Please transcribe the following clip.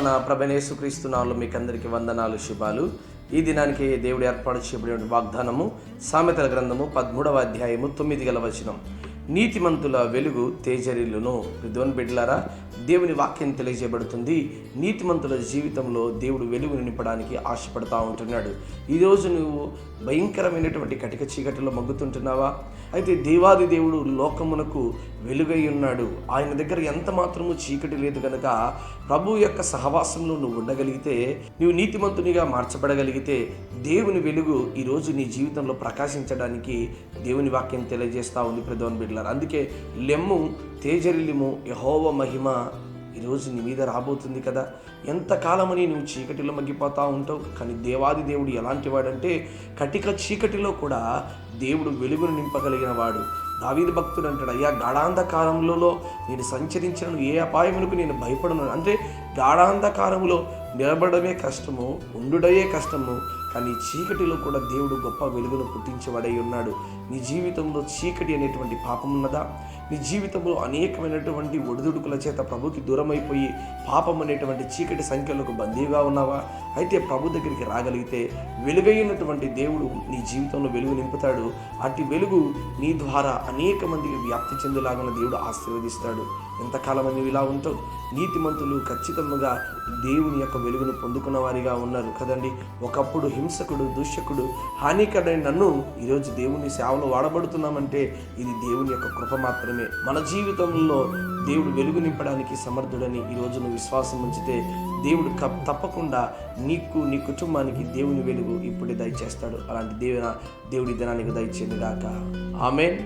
మన ప్రభువైన యేసుక్రీస్తు నామములో మీకు అందరికీ వందనాలు, శుభాలు. ఈ దినానికి దేవుడు ఏర్పాటు చేయబడిన వాగ్దానము సామెతల గ్రంథము 13వ అధ్యాయము 9వ వచనం. నీతిమంతుల వెలుగు తేజరిల్లును. విద్వాన్ బిడ్డలారా, దేవుని వాక్యం తెలియజేయబడుతుంది. నీతిమంతుల జీవితంలో దేవుడు వెలుగును నింపడానికి ఆశపడతా ఉంటున్నాడు. ఈరోజు నువ్వు భయంకరమైనటువంటి కటిక చీకటిలో మగ్గుతుంటున్నావా? అయితే దేవాది దేవుడు లోకమునకు వెలుగై ఉన్నాడు. ఆయన దగ్గర ఎంత మాత్రము చీకటి లేదు కనుక ప్రభు యొక్క సహవాసంలో నువ్వు ఉండగలిగితే, నువ్వు నీతిమంతునిగా మార్చబడగలిగితే, దేవుని వెలుగు ఈరోజు నీ జీవితంలో ప్రకాశించడానికి దేవుని వాక్యం తెలియజేస్తూ ఉంది ప్రధాన బిడ్డలారా. అందుకే లెమ్ము తేజరిల్లుము, యెహోవా మహిమ ఈరోజు నీ మీద రాబోతుంది కదా. ఎంతకాలమని నువ్వు చీకటిలో మగ్గిపోతూ ఉంటావు. కానీ దేవాది దేవుడు ఎలాంటి వాడంటే, కటిక చీకటిలో కూడా దేవుడు వెలుగును నింపగలిగిన వాడు. దావీదు భక్తుడు అంటాడు, అయ్యా గాఢాంధకారంలో నేను సంచరించిన ఏ అపాయములకు నేను భయపడను. అంటే గాఢాంధకారంలో నిలబడమే కష్టము, ఉండుడయే కష్టము. కానీ చీకటిలో కూడా దేవుడు గొప్ప వెలుగును పుట్టించేవాడై ఉన్నాడు. నీ జీవితంలో చీకటి అనేటువంటి పాపం ఉన్నదా? నీ జీవితంలో అనేకమైనటువంటి ఒడిదుడుకుల చేత ప్రభుకి దూరం అయిపోయి పాపం అనేటువంటి చీకటి సంఖ్యలకు బందీగా ఉన్నావా? అయితే ప్రభు దగ్గరికి రాగలిగితే వెలుగైనటువంటి దేవుడు నీ జీవితంలో వెలుగు నింపుతాడు. అటు వెలుగు నీ ద్వారా అనేక మందికి వ్యాప్తి చెందేలాగా దేవుడు ఆశీర్వదిస్తాడు. ఎంతకాలం నువ్వు ఇలా ఉంటావు? నీతిమంతులు ఖచ్చితంగా దేవుని యొక్క వెలుగును పొందుకున్న వారిగా ఉన్నారు కదండి. ఒకప్పుడు హింసకుడు, దూషకుడు, హానికరుడైన నన్ను ఈరోజు దేవుని సేవలో వాడబడుతున్నామంటే ఇది దేవుని యొక్క కృప మాత్రమే. మన జీవితంలో దేవుడు వెలుగు నింపడానికి సమర్థుడని ఈరోజు నువ్వు విశ్వాసం ఉంచితే దేవుడు తప్పకుండా నీకు, నీ కుటుంబానికి దేవుని వెలుగు ఇప్పుడే దయచేస్తాడు. అలాంటి దేవుడి దినానికి దయచేయను గాక. ఆమేన్.